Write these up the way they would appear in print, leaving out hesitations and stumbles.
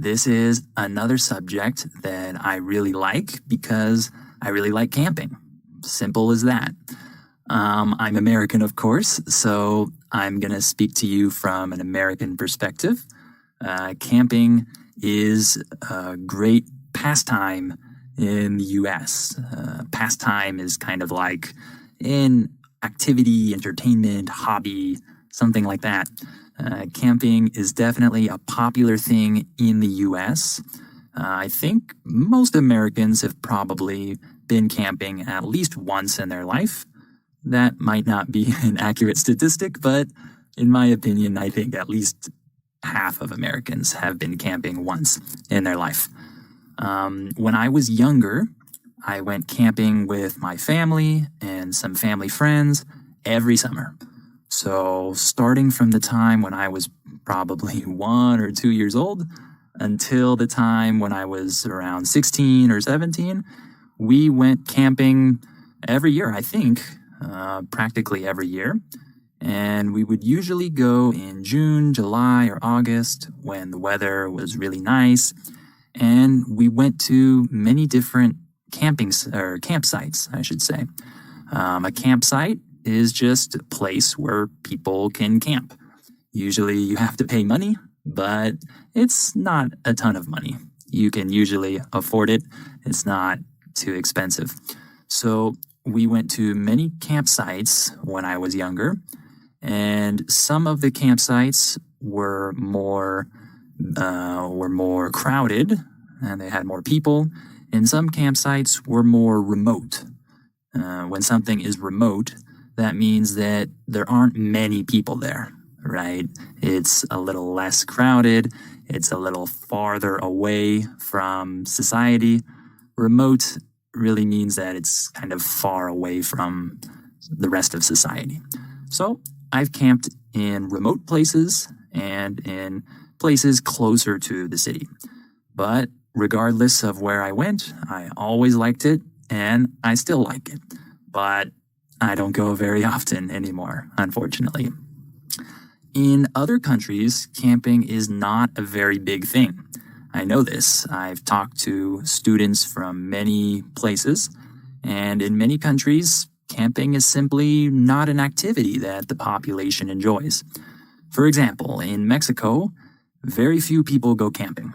This is another subject that I really like because I really like camping. Simple as that. I'm American, of course, so I'm going to speak to you from an American perspective. Camping is a great pastime in the U.S. Pastime is kind of like an activity, entertainment, hobby, something like that. Camping is definitely a popular thing in the U.S. I think most Americans have probably been camping at least once in their life. That might not be an accurate statistic, but in my opinion, I think at least half of Americans have been camping once in their life. When I was younger, I went camping with my family and some family friends every summer. So starting from the time when I was probably 1 or 2 years old until the time when I was around 16 or 17, we went camping every year, I think, practically every year. And we would usually go in June, July, or August when the weather was really nice. And we went to many different campsites, I should say. A campsite is just a place where people can camp. Usually you have to pay money, but it's not a ton of money. You can usually afford it. It's not too expensive. So we went to many campsites when I was younger, and some of the campsites were more crowded and they had more people, and some campsites were more remote. When something is remote, that means that there aren't many people there, right? It's a little less crowded. It's a little farther away from society. Remote really means that it's kind of far away from the rest of society. So I've camped in remote places and in places closer to the city. But regardless of where I went, I always liked it, and I still like it. But I don't go very often anymore, unfortunately. In other countries, camping is not a very big thing. I know this. I've talked to students from many places, and in many countries, camping is simply not an activity that the population enjoys. For example, in Mexico, very few people go camping.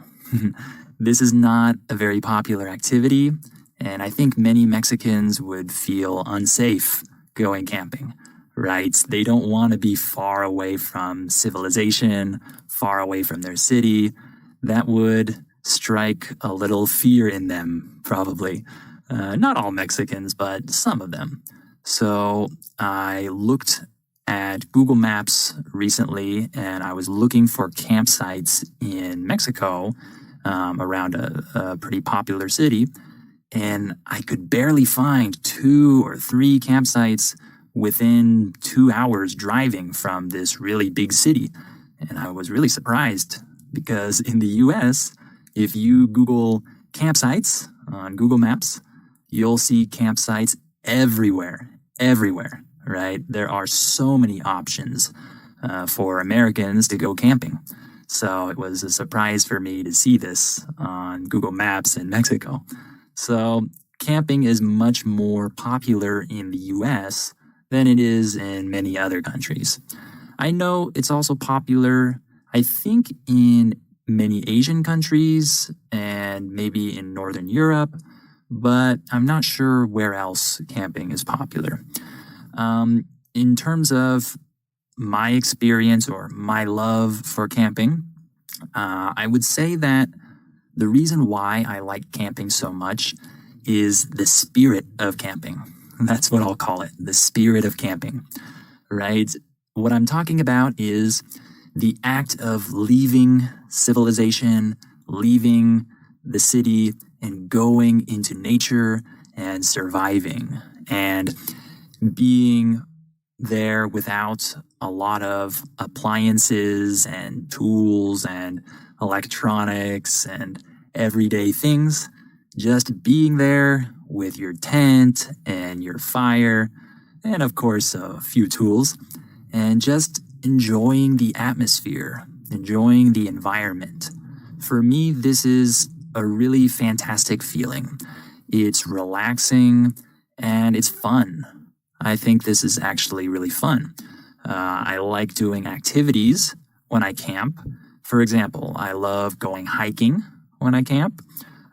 This is not a very popular activity, and I think many Mexicans would feel unsafe going camping, right? They don't want to be far away from civilization, far away from their city. That would strike a little fear in them, probably. Not all Mexicans, but some of them. So I looked at Google Maps recently, and I was looking for campsites in Mexico around a pretty popular city. And I could barely find 2 or 3 campsites within 2 hours driving from this really big city. And I was really surprised because in the US, if you Google campsites on Google Maps, you'll see campsites everywhere, right? There are so many options for Americans to go camping. So it was a surprise for me to see this on Google Maps in Mexico. So camping is much more popular in the US than it is in many other countries. I know it's also popular, I think, in many Asian countries and maybe in Northern Europe, but I'm not sure where else camping is popular. In terms of my experience or my love for camping, I would say that the reason why I like camping so much is the spirit of camping. That's what I'll call it, the spirit of camping, right? What I'm talking about is the act of leaving civilization, leaving the city, and going into nature and surviving and being there without a lot of appliances and tools and electronics and everyday things. Just being there with your tent and your fire and, of course, a few tools, and just enjoying the atmosphere, enjoying the environment. for me, this is a really fantastic feeling. It's relaxing and it's fun. I think this is actually really fun. I like doing activities when I camp. For example, I love going hiking when I camp.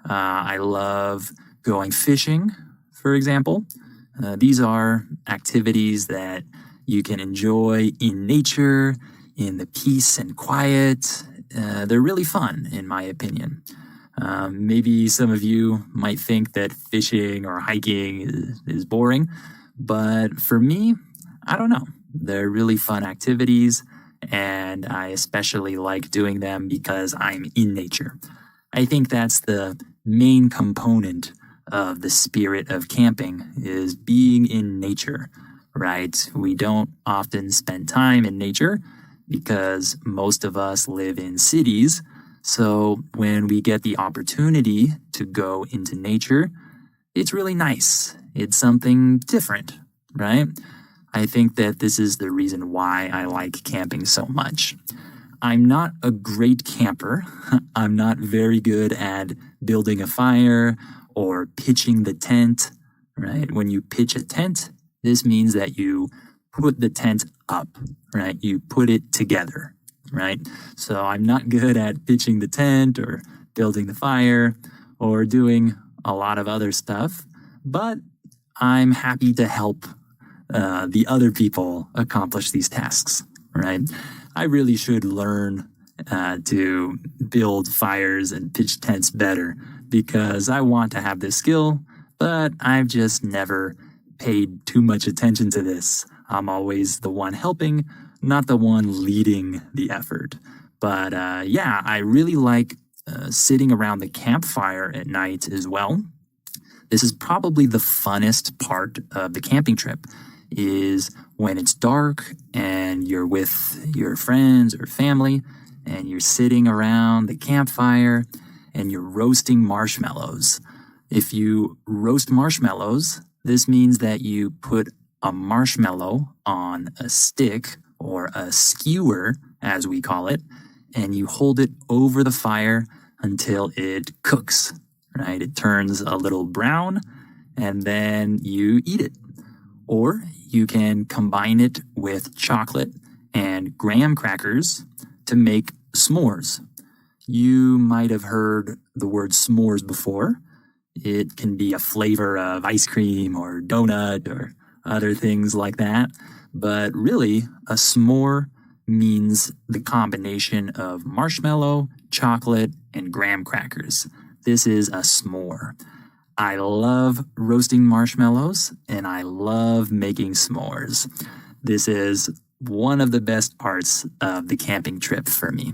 I love going fishing, for example. These are activities that you can enjoy in nature, in the peace and quiet. They're really fun, in my opinion. Maybe some of you might think that fishing or hiking is boring, but for me, I don't know. They're really fun activities, and I especially like doing them because I'm in nature. I think that's the main component of the spirit of camping is being in nature, right? We don't often spend time in nature because most of us live in cities. So when we get the opportunity to go into nature, it's really nice. It's something different, right? I think that this is the reason why I like camping so much. I'm not a great camper. I'm not very good at building a fire or pitching the tent, right? When you pitch a tent, this means that you put the tent up, right? You put it together, right? So I'm not good at pitching the tent or building the fire or doing a lot of other stuff, but I'm happy to help the other people accomplish these tasks, right? I really should learn to build fires and pitch tents better because I want to have this skill, but I've just never paid too much attention to this. I'm always the one helping, not the one leading the effort. But yeah, I really like sitting around the campfire at night as well. This is probably the funnest part of the camping trip is when it's dark and you're with your friends or family and you're sitting around the campfire and you're roasting marshmallows. If you roast marshmallows, this means that you put a marshmallow on a stick or a skewer, as we call it, and you hold it over the fire until it cooks, right? It turns a little brown and then you eat it. Or you can combine it with chocolate and graham crackers to make s'mores. You might have heard the word s'mores before. It can be a flavor of ice cream or donut or other things like that. But really, a s'more means the combination of marshmallow, chocolate, and graham crackers. This is a s'more. I love roasting marshmallows and I love making s'mores. This is one of the best parts of the camping trip for me.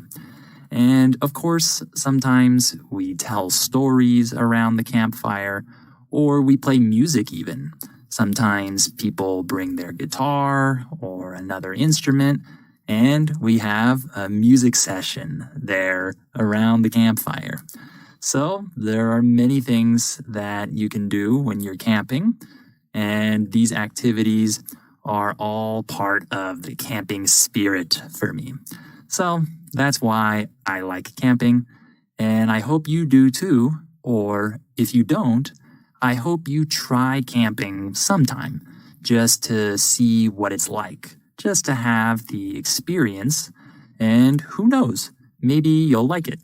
And of course, sometimes we tell stories around the campfire or we play music even. Sometimes people bring their guitar or another instrument and we have a music session there around the campfire. So there are many things that you can do when you're camping, and these activities are all part of the camping spirit for me. So that's why I like camping, and I hope you do too, or if you don't, I hope you try camping sometime just to see what it's like, just to have the experience, and who knows, maybe you'll like it.